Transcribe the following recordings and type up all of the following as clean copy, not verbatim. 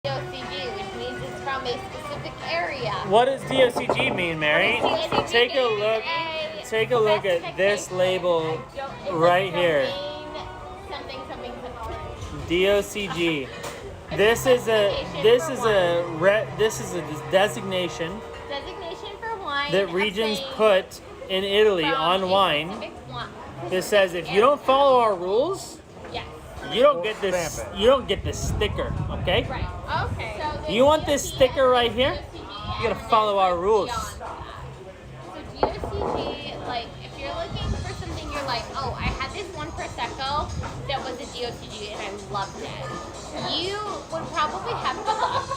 DOCG, which means it's from a specific area. What does DOCG mean, Mary? Take a look. Take a look at this label right here. DOCG. This is a designation for wine that regions put in Italy on wine. That says if you don't follow our rules, you don't get this. You don't get this sticker. Okay. Right. Okay. So you want this sticker right here? You gotta follow our rules. So DOCG, like, if you're looking for something, you're like, oh, I had this one Prosecco that was a DOCG and I loved it. You would probably have good luck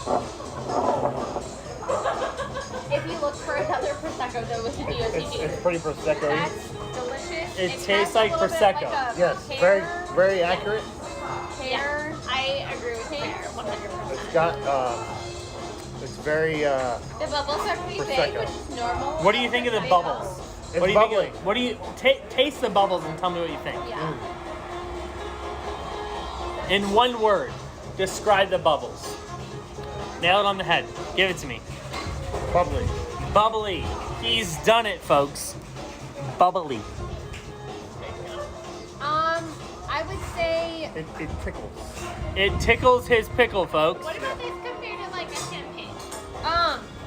if you look for another Prosecco that was a DOCG. It's pretty Prosecco. That's delicious. It tastes like Prosecco. Yes, very accurate. Yeah, I agree with you 100%. It's got it's very The bubbles are pretty big, Prosecco. which is normal. What do you think of the bubbles? It's What do you bubbly. think? What do you taste the bubbles and tell me what you think? Yeah. In one word, describe the bubbles. Nail it on the head. Give it to me. bubbly. Bubbly. He's done it, folks. Bubbly. I would say. It tickles. It tickles his pickle, folks. What about this compared to like a champagne?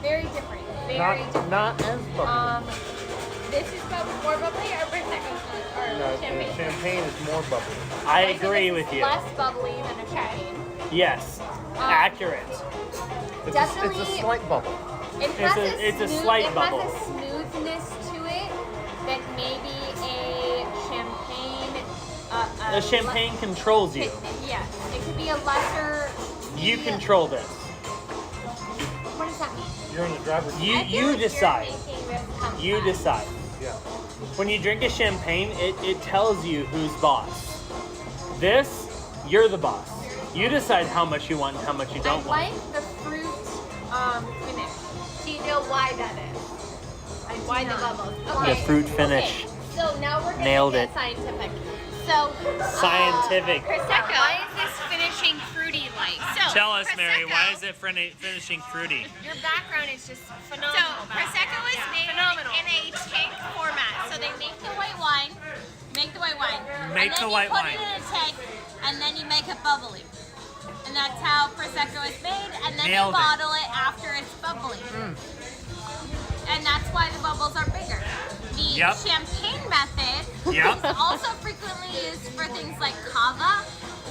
Very different. Very different. Not as bubbly. This is more bubbly or Prosecco or No, champagne? champagne is more bubbly. I agree with you. Less bubbly than a champagne. Yes. Accurate. Definitely. It's a slight bubble. It's a slight bubble. It has a smoothness to it that maybe a champagne. The champagne controls you. Yes, it could be a lesser. You control this. What does that mean? You're in the driver's seat. I feel You like you're decide. making this come You back. decide. Yeah. When you drink a champagne, it tells you who's boss. This, you're the boss. You decide how much you want and how much you don't I want. like the fruit finish. Do you know why that is? Why the bubbles? Okay. The fruit finish. Okay. So now we're going Nailed to it. get scientific. So Scientific. Prosecco. Why is this finishing fruity like? So Tell us, Prosecco, Mary, why is it finishing fruity? Your background is just phenomenal. So, Prosecco is made in a tank format. So they make the white wine, Make and the then white you put wine. it in a tank, and then you make it bubbly. And that's how Prosecco is made, and then Nailed you it. bottle it after it's bubbly. And that's why the bubbles are bigger. The Yep. champagne method Yep. is also frequently used for things like cava,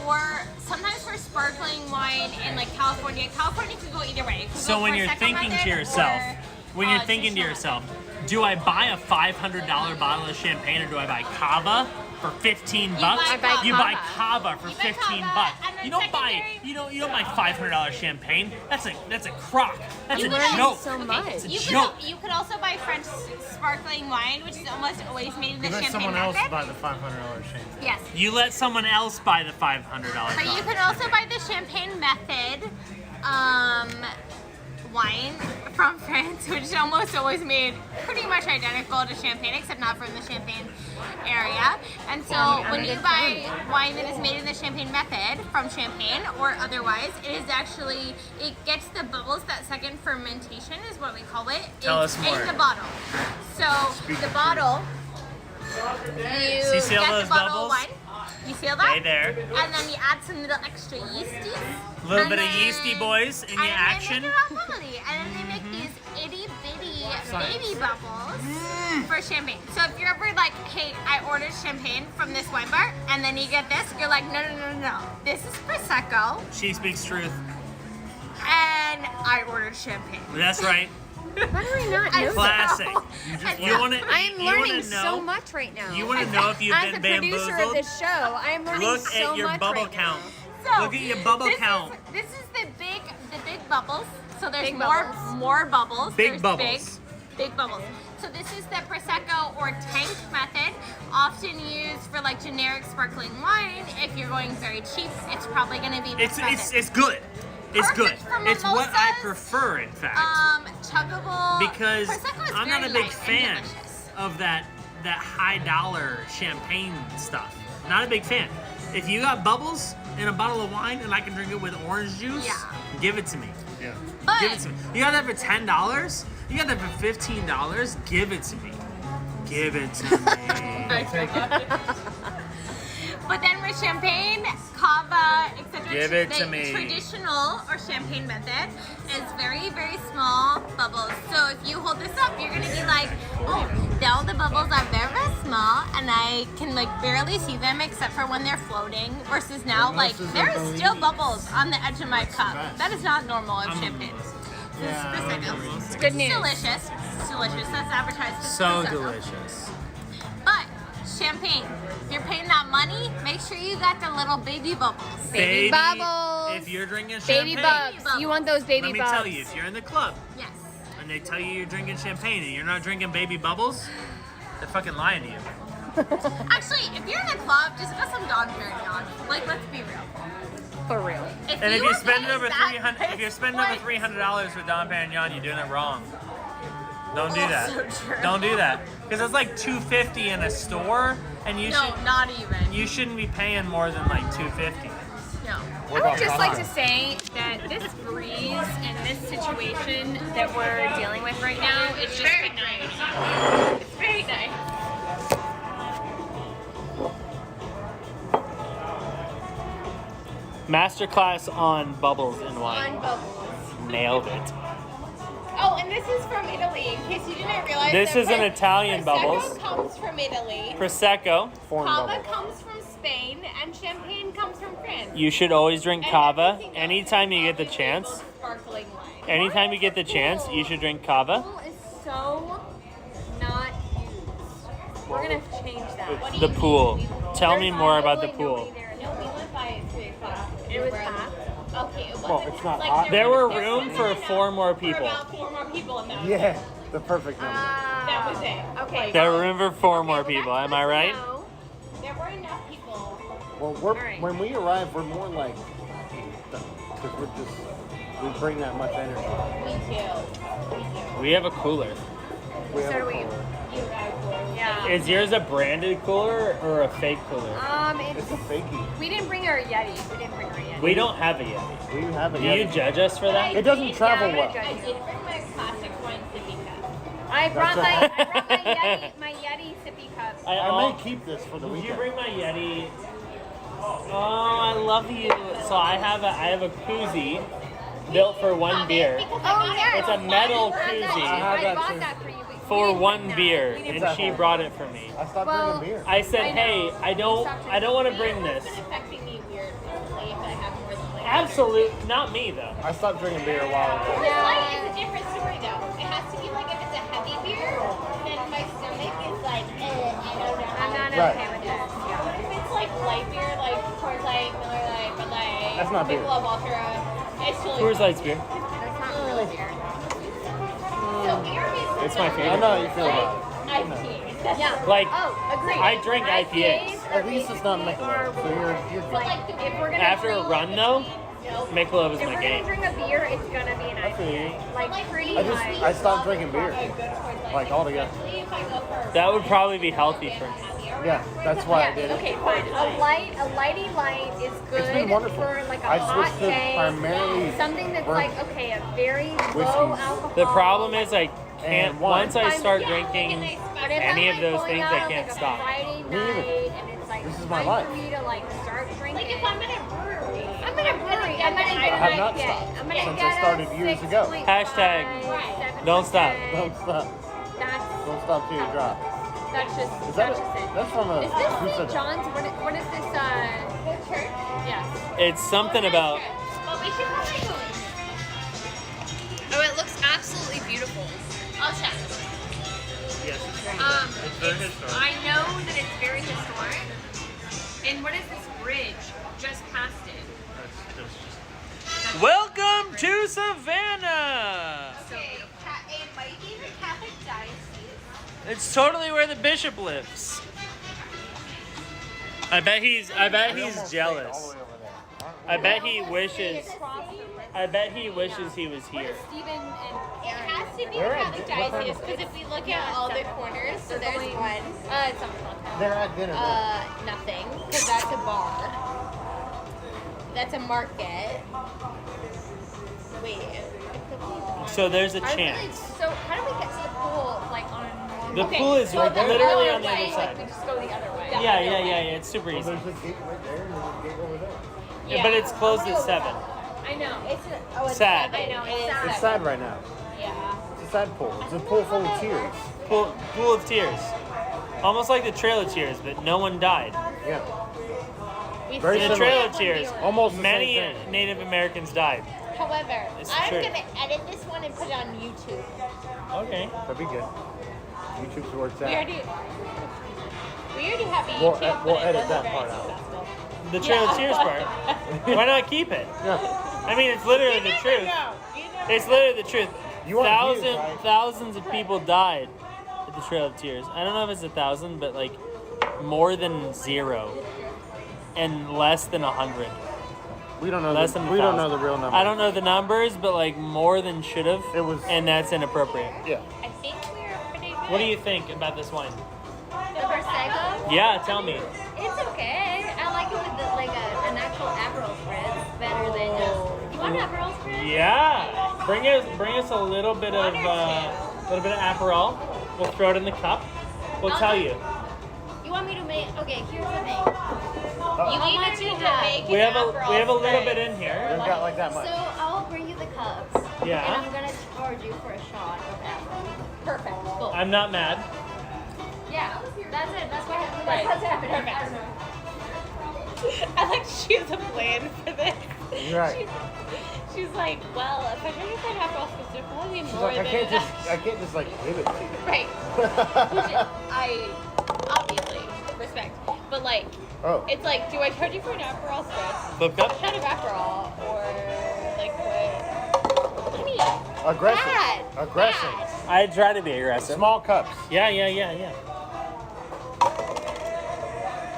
or sometimes for sparkling wine in like California. California could go either way. It could So go when you're Prosecco thinking to method yourself, or, when you're thinking to traditional yourself, do I buy a $500 bottle of champagne or do I buy cava for 15 bucks? buy Cava. You buy cava for You buy 15 Cava, bucks. and then You don't buy secondary- you don't buy $500 champagne. That's a crock. That's You a learn joke. so much. It's a You joke. could also buy French sparkling wine, which is almost always made in the You let champagne someone else method. buy the $500 champagne. Yes. You let someone else buy the $500 But you bottle. can also buy the champagne method wine from France, which is almost always made pretty much identical to champagne, except not from the Champagne area. And so when you buy wine that is made in the champagne method from Champagne or otherwise, it gets the bubbles, that second fermentation is what we call it, Tell us more. in the bottle. So the bottle, you See all get those the bottle bubbles? of wine, you seal that, Hey there. and then you add some little extra yeasties. A little And bit of then- yeasty boys in your action. And then they make it all bubbly. And then they make these itty bitty baby bubbles for champagne. So if you're ever like, hey, I ordered champagne from this wine bar, and then you get this, you're like, no. This is Prosecco, She speaks truth. and I ordered champagne. That's right. How do I not know Classic. that? You want to? I'm learning so much right now. You want to know if you've As been the producer of bamboozled? this show, I am learning Look so at your much bubble right count. now. So Look at your bubble count. This is the big bubbles. So there's Big more bubbles. bubbles. Big There's bubbles. Big bubbles. So this is the Prosecco or tank method, often used for like generic sparkling wine. If you're going very cheap, it's probably going to be this method. It's good. It's good. Perfect for It's what I mimosas. prefer, in fact. Chuggable. Because Prosecco is I'm not very a big light and fan delicious. of that high dollar champagne stuff. Not a big fan. If you got bubbles in a bottle of wine and I can drink it with orange juice, Yeah. Give it to me. Yeah. But Give it to me. You got that for $10? You got that for $15? Give it to me. Give it to me. But then with champagne, cava, etc., Give it the to me. traditional or champagne method is very, very small bubbles. So if you hold this up, you're gonna be like, oh, now the bubbles are very, very small, and I can like barely see them except for when they're floating. Versus now, like there's still bubbles on the edge of my cup. That is not normal of champagne. It's good news. Delicious. It's delicious. That's advertised. as So Prosecco. delicious. But champagne, if you're paying that money, make sure you got the little baby bubbles. Baby bubbles. If you're drinking Baby champagne, bugs. You want those baby let me bugs. tell you, if you're in the club Yes. and they tell you you're drinking champagne and you're not drinking baby bubbles, they're fucking lying to you. Actually, if you're in the club, just get some Don Perignon. Like, let's be real. For real. And if you're spending over $300, $300 for Dom Perignon, you're doing it wrong. Don't do that. Also true. Don't do that. Because it's like $2.50 in a store, and you Not even. you shouldn't be paying more than like $2.50. No. I would just like to say that this breeze and this situation that we're dealing with right now is just Very nice. It's very nice. Masterclass on bubbles and On wine. bubbles. Nailed it. Oh, and this is from Italy, in case you didn't realize. This that is an Italian bubbles. Prosecco comes from Italy. Prosecco. Foreign Cava bubble. comes from Spain, and champagne comes from France. You should always drink And cava everything else anytime you get the is chance. labeled Sparkling wine. Anytime you get the chance, you should drink cava. Pool is so not used. We're gonna change that. What do The you pool. mean? Tell me more about the Literally pool. nobody there. No, we went by at 3 o'clock. It was We're- packed. Okay, it wasn't. Well, it's not like, hot. There were was room for enough 4 more For people. about 4 more people in that. Yeah, the perfect number. That was it. Okay. There were room for 4 more well, people. that's Am I good to right? know. There were enough people. Well, right. when we arrive, we're more like, because we bring that much energy. Me too. We have a cooler. We So have do a we. cooler. You guys were. Yeah. Is yours a branded cooler or a fake cooler? It's a fakie. We didn't bring our Yeti. We didn't bring our Yeti. We don't have a Yeti. We have a Do you Yeti. judge us for that? It doesn't travel Yeah, well. I'm gonna I judge did you. bring my classic wine sippy cup. I brought That's my Yeti sippy cup. I may keep this for the Would you weekend. bring my Yeti? Oh, I love you. So I have a koozie built for one beer. Because I got it It's for a metal one koozie. I I got bought two. that for you. but we For didn't one bring that. beer, We didn't and bring she that. brought it for me. I stopped Well, drinking beer. I said, I know. hey, I don't want to bring Beer this. has been affecting me weird recently if I have more than like Absolute, not me though. I stopped drinking beer a while ago. Coors Light is a different story though. It has to be like if it's a heavy beer, then my stomach is like, I don't know. I'm not Right. okay with that. Yeah. If it's like light beer, like Coors Light, Miller Light, Bud Light, That's not beer. Michelob Ultra, it's totally Coors Light's beer. That's not really beer. So beer is It's my I favorite. know how you feel about IPA. Yeah. Like, Oh, agreed. I drink IPAs. At least it's not Michelob, so you're But good. like the If we're gonna After a drink, run though, Michelob is if my we're gonna game. drink a beer, it's gonna be an IPA. Like pretty high. I stopped drinking beer. Like, altogether. That would probably be healthy for me. Yeah, that's why I did it. Okay, fine. A lighty light is good It's been wonderful. for like a I hot switched to day. primarily Something that's bourbon. like okay, a very low Whiskeys. alcohol. The problem is I can't. And wine. Once I start drinking But if any I'm, of like, those going things, out I on, can't like, stop. A Friday Me either. night, and it's like This is my time life. for me to like start drinking. Like if I'm in a brewery. I'm in a brewery. I'm gonna get I have an not IPA. stopped I'm gonna since get I started a years ago. 6.5, Hashtag 7%. don't stop. Don't stop. That's Don't stop till you drop. that's just Is that that's just it. That's from a. Is Who this said St. that? John's? What is this? The church. Yes. It's something about. Well, we should probably go in. Oh, it looks absolutely beautiful. I'll check. Yes, it's I know that it's very historic. And what is this bridge just past it? Welcome to Savannah. Okay, it might be the Catholic diocese. It's totally where the bishop lives. I bet he's All jealous. the way over there. I bet he wishes he was here. Stephen and It has to be the Where Catholic is it? diocese because if we look at all the corners, so there's one. It's not They're at dinner. nothing, because that's a bar. That's a market. So there's a I really, chance. so how do we get to the pool like on a normal? The Okay, pool is so like there's literally other on the other way, side. Like we just go the other way. Yeah. It's super Well, easy. there's a gate right there and there's a gate over there. Yeah, but it's closed at 7. I know. It's Sad. I know it is. It's sad right now. Yeah. It's a sad pool. It's a pool full of tears. Pool of tears. Almost like the Trail of Tears, but no one died. Yeah. In Very the similar. Trail of Tears, Almost the many same thing. Native Americans died. However, It's I'm true. gonna edit this one and put it on YouTube. Okay. That'd be good. YouTube's where it's We at. already have a We'll YouTube, we'll but it edit wasn't that very part out. successful. The Trail of Tears part. Why not keep it? Yeah. I mean, it's literally the truth. It's literally the truth. You want views, right? Thousands of people died at the Trail of Tears. I don't know if it's 1,000, but like more than 0 and less than 100. We don't know. Less than We don't 1,000. know the real number. I don't know the numbers, but like more than should have. It was- and that's inappropriate. Yeah. I think we're pretty good. What do you think about this wine? The Prosecco? Yeah, tell me. It's okay. I like it with an actual Aperol spritz better than just. You want Aperol spritz? Yeah, bring us a little bit of Aperol. We'll throw it in the cup. We'll tell you. You want me to make? Okay, here's the thing. Oh. You need to make We have an a Aperol little spritz. bit in here. We've got like that much. So I'll bring you the cups. Yeah. And I'm gonna charge you for a shot of Aperol. Perfect. Cool. I'm not mad. Yeah. That's it. That's what happened. Right. That's what's happening. Perfect. I like she has a plan for this. You're right. She's like, well, if I try to find Aperol spritz, there'll probably be She's more like, I than can't enough. just like give it to you. Right. Which I obviously respect. But like, Oh. it's like, do I charge you for an Aperol spritz? Flip cup? A shot of Aperol, or like what? Honey. Aggressive. Bad. Aggressive. Bad. I try to be aggressive. Small cups. Yeah.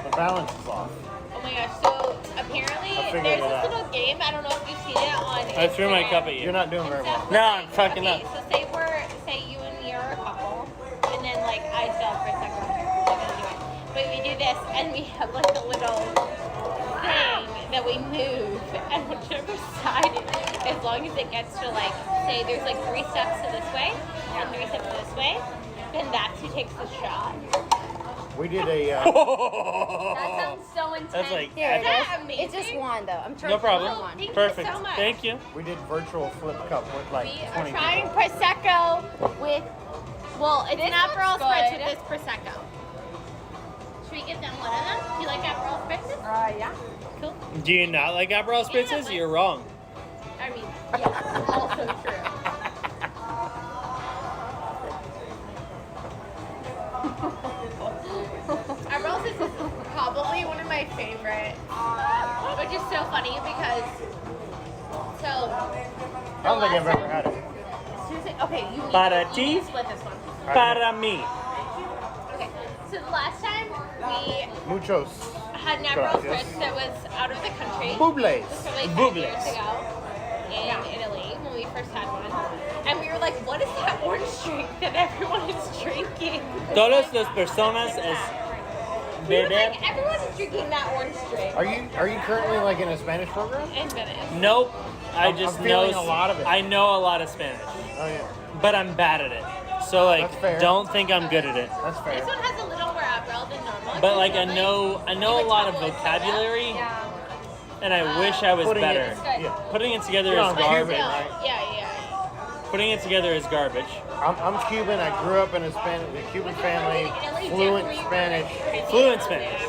The balance is off. Oh my gosh. So apparently I figured there's it this out. little game. I don't know if you've seen it on. I threw my Instagram. cup at you. You're not doing very well. No, I'm fucking okay, up. So say you and me are a couple, and then like I still have for a second. I'm gonna do it. But we do this, and we have like a little thing that we move, and whichever side, as long as it gets to like, say there's like 3 steps to this way, and 3 steps this way, then that's who takes the shot. We did a. That sounds so intense. That's like Here, epic. it's amazing. It's just one though. I'm trying No problem. to one. Perfect. You so much. Thank you. We did virtual flip cup with like We are 20 trying people. prosecco with. Well, it's an Aperol looks spritz good. with this prosecco. Should we get them one of them? Do you like Aperol spritzes? Yeah. Cool. Do you not like Aperol spritzes? but- You're wrong. I mean, yeah, also true. Aperol spritz is probably one of my favorite, which is so funny because so. I don't think I've ever had it. Susan, okay, you need, Para you ti? need to split this one. Para mí. Okay, so the last time we Muchos. had an Aperol Gracias. spritz that was out of the country. Bubles. This was like 5 Bubles. years ago in Italy when we first had one. And we were like, what is that orange drink that everyone is drinking? Todas las personas es We were beber. like, everyone is drinking that orange drink. Are you currently like in a Spanish program? In Venice. Nope. I I'm just know feeling a lot of it. I know a lot of Spanish, Oh yeah. but I'm bad at it. So like, That's fair. don't think I'm good at it. That's fair. This one has a little more Aperol than normal. But like, I Normally, know a lot of vocabulary, and I wish I was Putting it- better. yeah. Putting it together You're is on but garbage. Cuban, still, right? yeah. Putting it together is garbage. I'm Cuban. I grew up in a Cuban family, fluent Spanish. Fluent Spanish.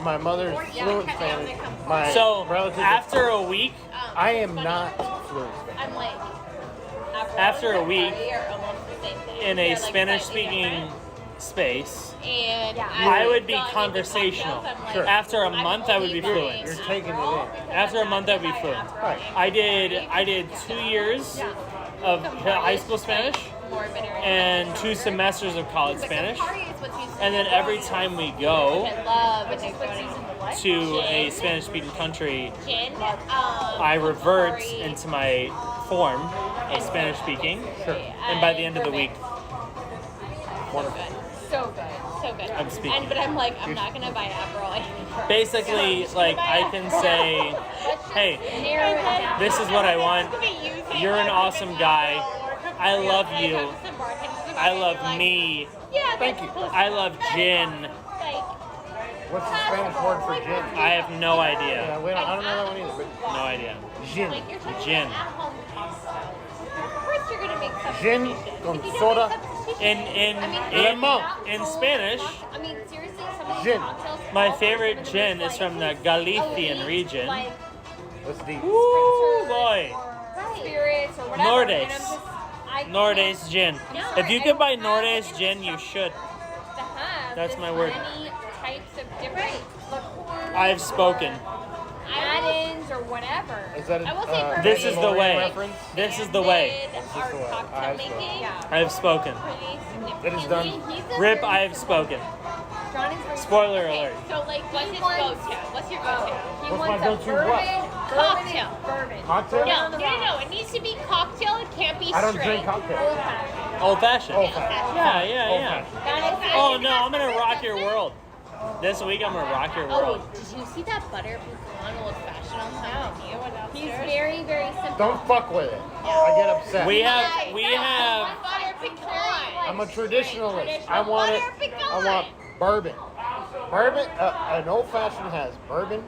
My mother's fluent Spanish. My So relatives. after a week, I am not fluent Spanish. I'm like, Aperol After a and week, Bacardi are almost the same thing. in They're, a like, Spanish-speaking slightly space, different. And I would be gone into conversational. cocktails, I'm like, Sure. After a I'm month, I would be only fluent. buying You're taking it Aperol in. because After a I'm month, not I'd be gonna buy fluent. Aperol Right. and I did 2 years of high school Spanish more bitter and 2 semesters of college Spanish. Campari is what's used in And then every time we go I love which is what's used in the what? to a Spanish-speaking country, Gin. I revert Campari. into my form of Spanish-speaking. Sure. And by the end of the week, Wonderful. So good. So good. I'm speaking. But I'm like, I'm not gonna buy Aperol anymore. basically, like, I can say, hey, Narrow it down. this is what I want. You're an awesome guy. I love you. Some bartenders about I it, love you're like, me. Yeah, Thank that's you. close I enough. love That's gin. Like, What's the Spanish word for gin? I have no Yeah, idea. I don't know that one either. No idea. But gin. like you're talking Gin. about at-home cocktails. Of course you're gonna make Gin substitutions. con If you don't soda. make substitutions- In I mean, lemon. in Spanish, I mean, seriously, some of these Gin. cocktails my call for favorite some of the gin most, is from the like, Galician elite, region. Like, That's deep. Woo, boy. right. Spirits or whatever. Nordes. And I'm just, I Nordes gin. No, If you I could buy have Nordes it gin, you should. to have That's this my word. many types of different liqueurs I've spoken. or add-ins or whatever. Is that a, I will say bourbon This is the way. reference? This is the way. Our the way. cocktail I've making Yeah. I have spoken. pretty significant. It is done. He's a Rip, very I have simple- spoken. Johnny's very Spoiler Okay, alert. so like, what's his wants- go-to? What's your go-to? He What's wants my a go-to bourbon, what? Cocktail. Bourbon. Cocktail? No, no. It needs to be cocktail. It can't be I don't straight. drink cocktails. Old fashioned. Old fashioned. Old fashioned. Yeah, yeah, Old yeah. fashioned. That is Oh no, I'm gonna rock your world. This week I'm gonna rock your Oh, world. did you see that butter pecan old fashioned on the menu? He's very, very simple. Don't fuck with it. I get upset. We have butter pecan. I'm a traditionalist. I Traditional want it. butter pecan. I want bourbon. Bourbon. An old fashioned has bourbon,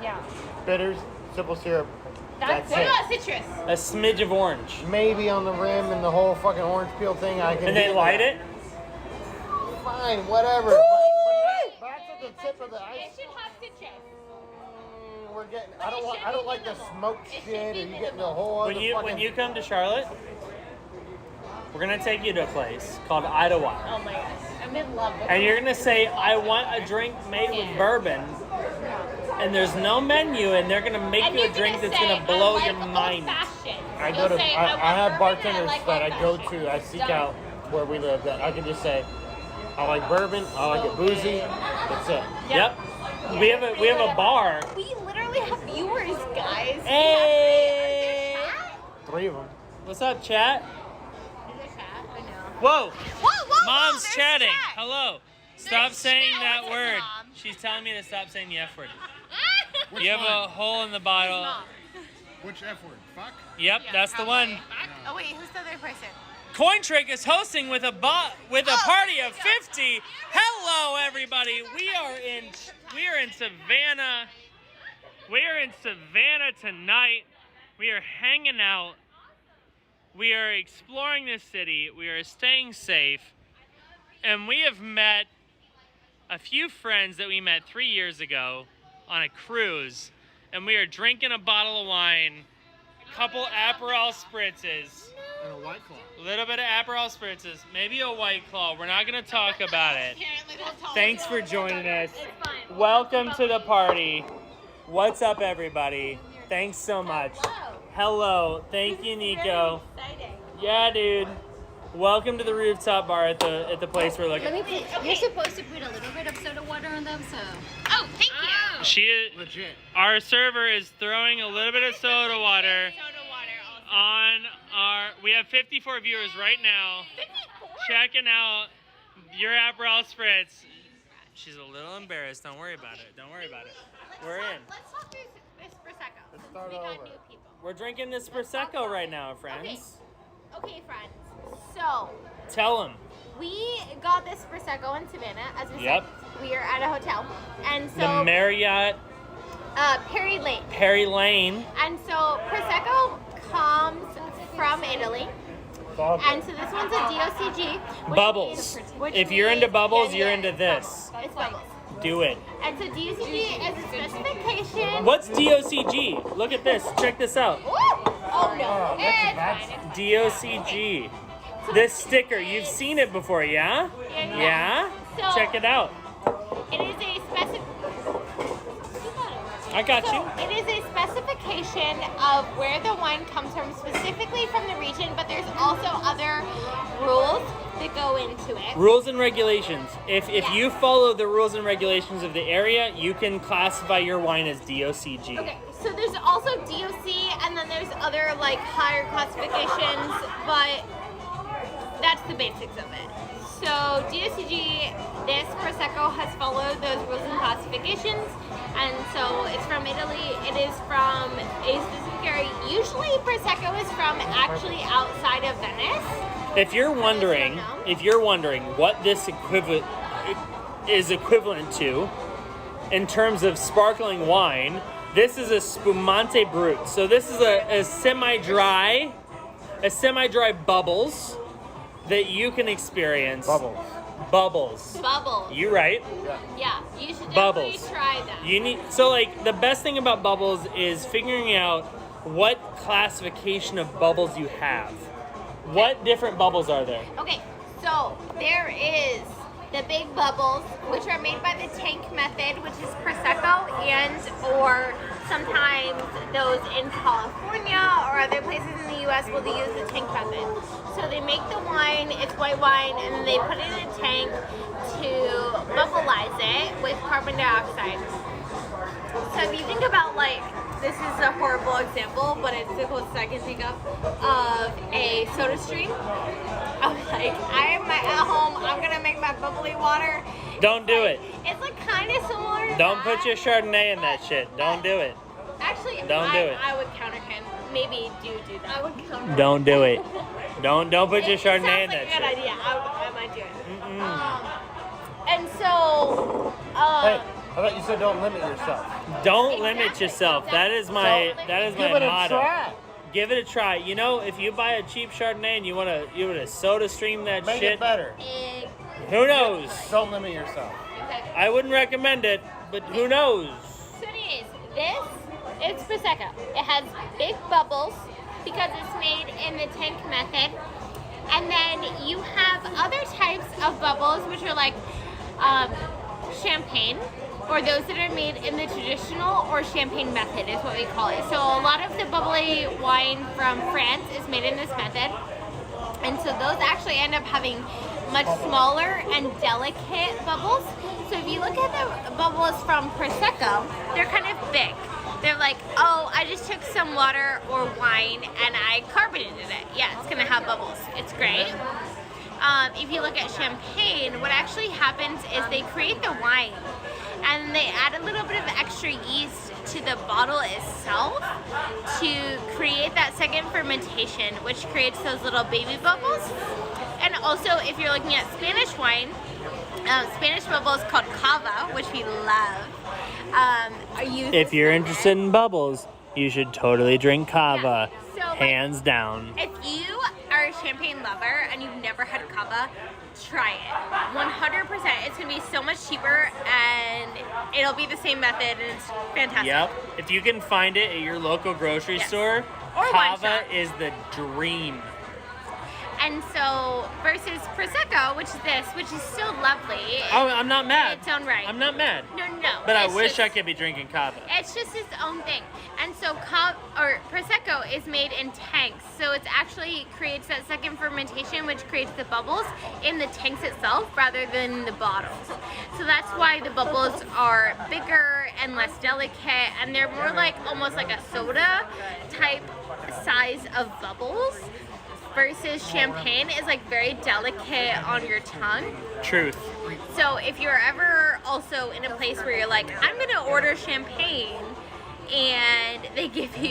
Yeah. bitters, simple syrup. That's What it. about citrus? a smidge of orange. Maybe on the rim and the whole fucking orange peel thing. I can. And they do light that. it? Fine, whatever. But that's at the tip of the It ice. should have citrus. We're getting. I don't like the smoked shit. Or you getting the whole other When fucking. you come to Charlotte, we're gonna take you to a place called Idlewild. Oh my gosh, I'm in love with And you're gonna say, I want a drink made with bourbon. And there's no menu, and they're gonna make And you a you're drink gonna that's say, gonna blow I your like mind. old-fashioned. I You'll go to. say, I want have bourbon and bartenders like that I go old-fashioned. to. I seek Done. out where we live. That I can just say, I like bourbon. I like it boozy. That's it. Yep. We have a bar. We literally have viewers, guys. Hey! Is there chat? 3 of them. What's up, chat? Is there chat? I know. Whoa! Whoa, Mom's there's chatting. chat. Hello. Stop There's saying chat. that What's word. his mom? She's telling me to stop saying the F word. Which You have a one? hole in the bottle. Which F word? Fuck. Yep, that's the one. Oh wait, who's the other person? Coin Trick is hosting with a party of 50. Hello, everybody. We are in Savannah. We are in Savannah tonight. We are hanging out. We are exploring this city. We are staying safe, and we have met a few friends that we met 3 years ago on a cruise, and we are drinking a bottle of wine, a couple Aperol spritzes. And a White Claw. A little bit of Aperol spritzes, maybe a White Claw. We're not going to talk about it. Apparently they'll tell Thanks us. for joining us. It's fun. Welcome to the party. What's up, everybody? Thanks so much. Hello. Thank you, Nico. Exciting. Yeah, dude. Welcome to the rooftop bar at the place we're looking. Let me put, You're supposed to put a little bit of soda water on them, so. Oh, thank you. She is, Legit. our server is throwing a little bit of soda water Soda water also. on our. We have 54 viewers right now. 54? Checking out your Aperol spritz. She's a little embarrassed. Don't worry about it. Don't worry about it. We're in. Let's talk through this Prosecco. Let's since start we got over. new people. We're drinking this Prosecco right now, friends. Okay, friends. So, Tell them. we got this Prosecco in Savannah, as we Yep. said. We are at a hotel. And The so, Marriott Perry Lane. Perry Lane. And so, Prosecco comes from Italy. It's all good. And so this one's a DOCG. which Bubbles. means- which If you're into means- bubbles, yeah, you're yeah, into it's this. bubbles. It's bubbles. Do it. And so DOCG is a specification. What's DOCG? Look at this. Check this out. Ooh! Oh no. Oh, It's that's- fine. It's DOCG. This sticker, you've seen it before, yeah? Yeah. So- Check it out. It is a specific. I got So you. it is a specification of where the wine comes from, specifically from the region, but there's also other rules that go into it. Rules and regulations. If you follow the rules and regulations of the area, you can classify your wine as DOCG. Okay, so there's also DOC, and then there's other like higher classifications, but that's the basics of it. So DSCG, this Prosecco has followed those rules and classifications, and so it's from Italy. It is from a specific area. Usually Prosecco is from actually outside of Venice. If you're wondering what this is equivalent to in terms of sparkling wine, this is a spumante brut. So this is a semi-dry bubbles that you can experience. Bubbles. You right? Yeah, you should definitely Bubbles. try them. You need so like the best thing about bubbles is figuring out what classification of bubbles you have. What different bubbles are there? Okay, so there is the big bubbles, which are made by the tank method, which is Prosecco, and or sometimes those in California or other places in the U.S. will use the tank method. So they make the wine, it's white wine, and then they put it in a tank to bubbleize it with carbon dioxide. So if you think about this is a horrible example, but it's the closest I can think of a soda stream. I'm I'm at home, I'm gonna make my bubbly water. Don't do it. It's kind of similar to Don't that, put your Chardonnay in that shit. Don't do it. Actually, Don't do it. I would counter him. Maybe do that. I would counter Don't do it. Don't put your Chardonnay in that It sounds like a shit. good idea. I might do it. And so, Hey, I thought you said don't limit yourself. Don't limit yourself. That is my Give it a motto. try. Give it a try. You know, if you buy a cheap Chardonnay and you wanna soda stream that Make shit, it better. who knows? Don't limit yourself. I wouldn't recommend it, but who knows? So anyways, this is Prosecco. It has big bubbles because it's made in the tank method. And then you have other types of bubbles, which are like champagne, or those that are made in the traditional or champagne method is what we call it. So a lot of the bubbly wine from France is made in this method. And so those actually end up having much smaller and delicate bubbles. So if you look at the bubbles from Prosecco, they're kind of big. They're like, oh, I just took some water or wine and I carbonated it. Yeah, it's gonna have bubbles. It's great. If you look at champagne, what actually happens is they create the wine and they add a little bit of extra yeast to the bottle itself to create that second fermentation, which creates those little baby bubbles. And also, if you're looking at Spanish wine, Spanish bubbles called cava, which we love, are used. If you're interested in bubbles, you should totally drink cava, Yeah. So, hands down. If you are a champagne lover and you've never had cava, try it. 100%. It's gonna be so much cheaper and it'll be the same method and it's fantastic. Yep. If you can find it at your local grocery Yes. store, Or wine cava shop. is the dream. And so, versus Prosecco, which is this, which is still lovely. Oh, I'm not mad. In its own right. I'm not mad. No. But I it's wish just- I could be drinking cava. It's just its own thing. And so Prosecco is made in tanks. So it actually creates that second fermentation, which creates the bubbles in the tanks itself rather than the bottles. So that's why the bubbles are bigger and less delicate, and they're more like almost like a soda type size of bubbles. Versus champagne is like very delicate on your tongue. Truth. So if you're ever also in a place where you're like, I'm gonna order champagne, and they give you